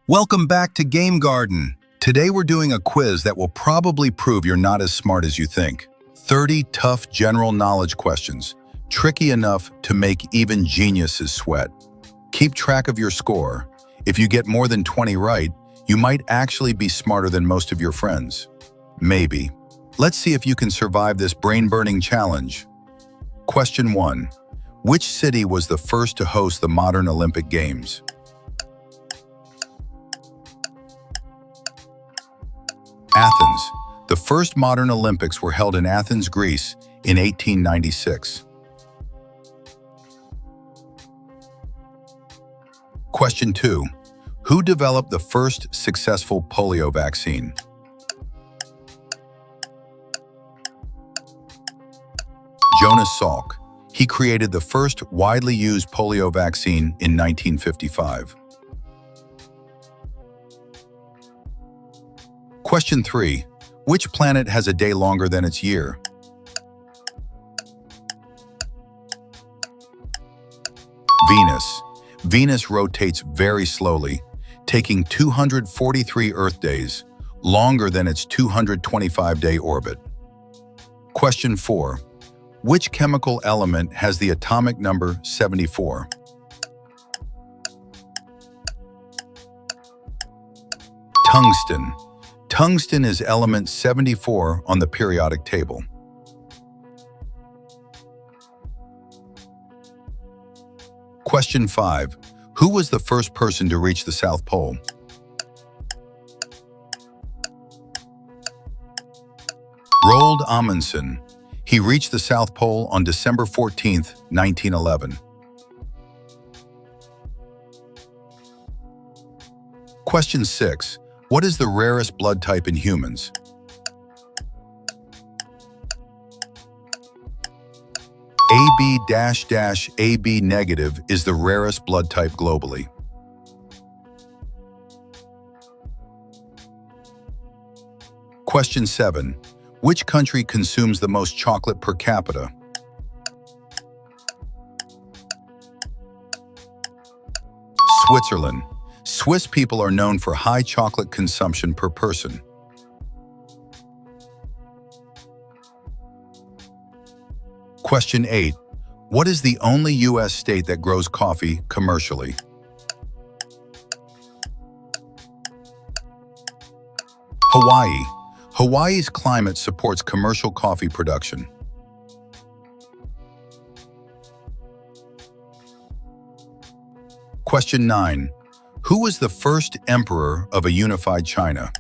Welcome back to Game Garden. Today we're doing a quiz that will probably prove you're not as smart as you think. 30 tough general knowledge questions, tricky enough to make even geniuses sweat. Keep track of your score. If you get more than 20 right, you might actually be smarter than most of your friends. Maybe. Let's see if you can survive this brain-burning challenge. Question 1. Which city was the first to host the modern Olympic Games? Athens. The first modern Olympics were held in Athens, Greece in 1896. Question 2. Who developed the first successful polio vaccine? Jonas Salk. He created the first widely used polio vaccine in 1955. Question 3. Which planet has a day longer than its year? Venus. Venus rotates very slowly, taking 243 Earth days, longer than its 225-day orbit. Question 4. Which chemical element has the atomic number 74? Tungsten. Tungsten is element 74 on the periodic table. Question 5. Who was the first person to reach the South Pole? Roald Amundsen. He reached the South Pole on December 14, 1911. Question 6. What is the rarest blood type in humans? AB-AB negative is the rarest blood type globally. Question 7. Which country consumes the most chocolate per capita? Switzerland. Swiss people are known for high chocolate consumption per person. Question 8. What is the only U.S. state that grows coffee commercially? Hawaii. Hawaii's climate supports commercial coffee production. Question 9. Who was the first emperor of a unified China?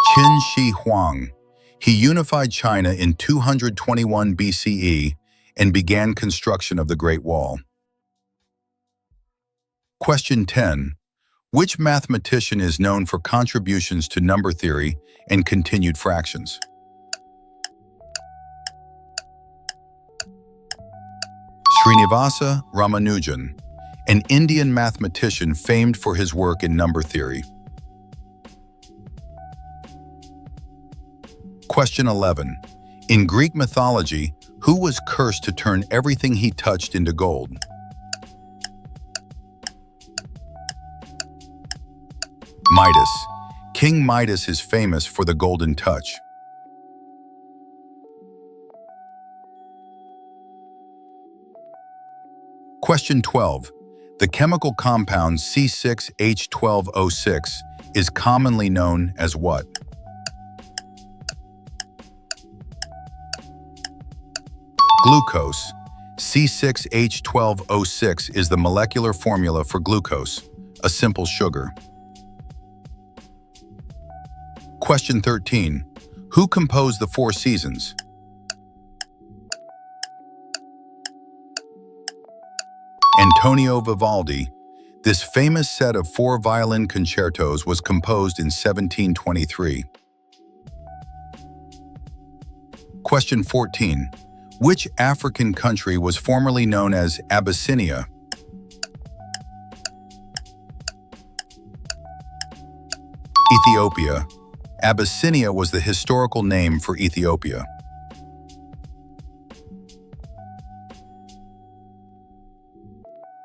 Qin Shi Huang. He unified China in 221 BCE and began construction of the Great Wall. Question 10. Which mathematician is known for contributions to number theory and continued fractions? Srinivasa Ramanujan, an Indian mathematician famed for his work in number theory. Question 11. In Greek mythology, who was cursed to turn everything he touched into gold? Midas. King Midas is famous for the golden touch. Question 12. The chemical compound C6H12O6 is commonly known as what? Glucose. C6H12O6 is the molecular formula for glucose, a simple sugar. Question 13. Who composed the Four Seasons? Antonio Vivaldi. This famous set of 4 violin concertos was composed in 1723. Question 14. Which African country was formerly known as Abyssinia? Ethiopia. Abyssinia was the historical name for Ethiopia.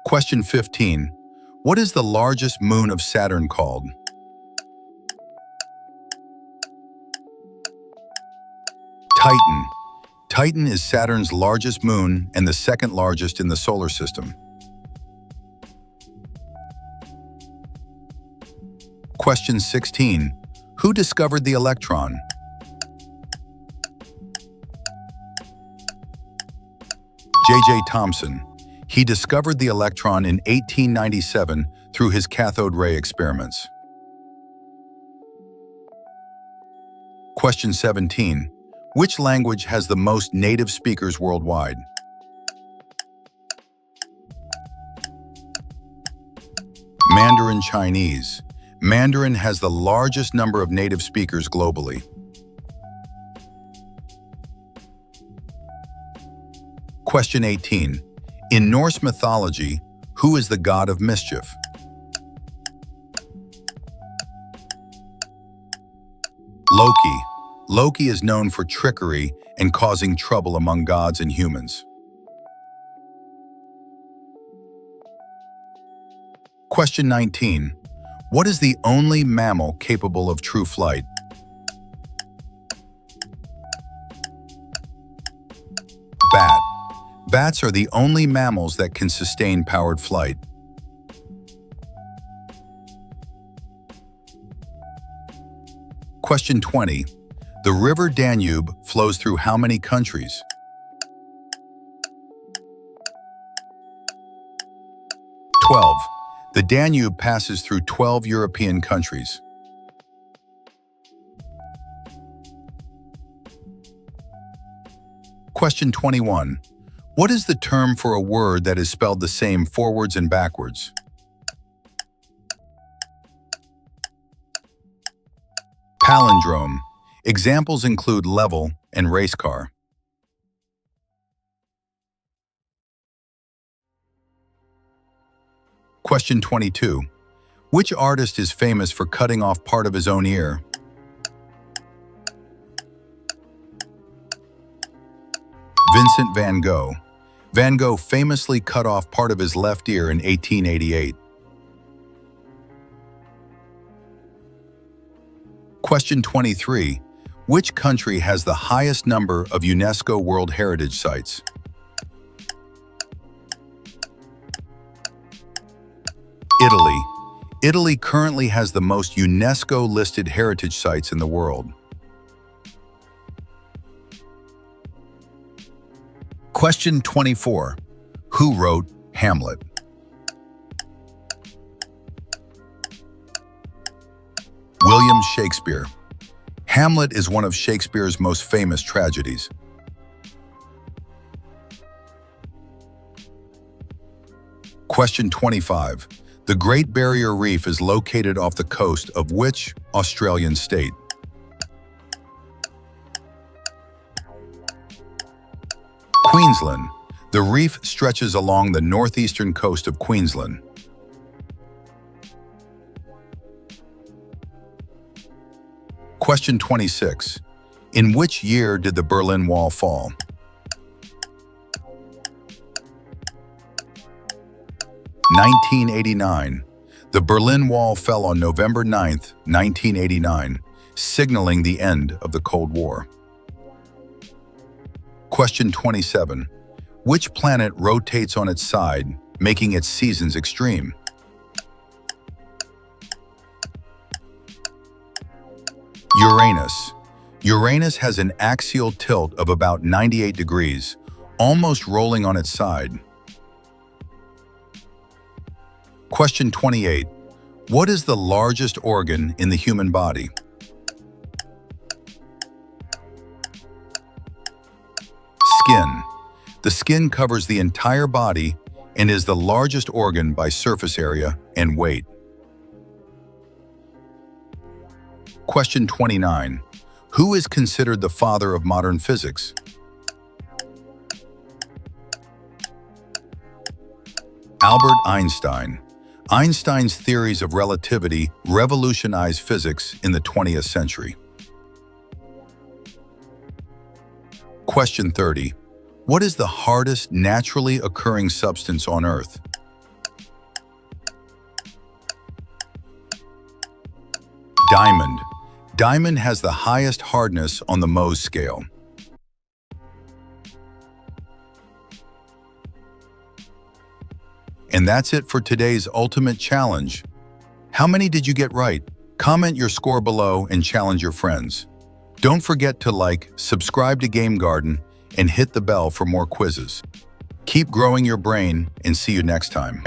Question 15. What is the largest moon of Saturn called? Titan. Titan is Saturn's largest moon and the second largest in the solar system. Question 16. Who discovered the electron? J.J. Thomson. He discovered the electron in 1897 through his cathode ray experiments. Question 17. Which language has the most native speakers worldwide? Mandarin Chinese. Mandarin has the largest number of native speakers globally. Question 18. In Norse mythology, who is the god of mischief? Loki. Loki is known for trickery and causing trouble among gods and humans. Question 19. What is the only mammal capable of true flight? Bat. Bats are the only mammals that can sustain powered flight. Question 20. The river Danube flows through how many countries? The Danube passes through 12 European countries. Question 21. What is the term for a word that is spelled the same forwards and backwards? Palindrome. Examples include level and race car. Question 22. Which artist is famous for cutting off part of his own ear? Vincent van Gogh. Van Gogh famously cut off part of his left ear in 1888. Question 23. Which country has the highest number of UNESCO World Heritage Sites? Italy. Italy currently has the most UNESCO-listed heritage sites in the world. Question 24. Who wrote Hamlet? William Shakespeare. Hamlet is one of Shakespeare's most famous tragedies. Question 25. The Great Barrier Reef is located off the coast of which Australian state? Queensland. The reef stretches along the northeastern coast of Queensland. Question 26. In which year did the Berlin Wall fall? (1989). The Berlin Wall fell on November 9, 1989, signaling the end of the Cold War. Question 27. Which planet rotates on its side, making its seasons extreme? Uranus. Uranus has an axial tilt of about 98 degrees, almost rolling on its side. Question 28. What is the largest organ in the human body? Skin. The skin covers the entire body and is the largest organ by surface area and weight. Question 29. Who is considered the father of modern physics? Albert Einstein. Einstein's theories of relativity revolutionized physics in the 20th century. Question 30. What is the hardest naturally occurring substance on Earth? Diamond. Diamond has the highest hardness on the Mohs scale. And that's it for today's ultimate challenge. How many did you get right? Comment your score below and challenge your friends. Don't forget to like, subscribe to Game Garden, and hit the bell for more quizzes. Keep growing your brain and see you next time.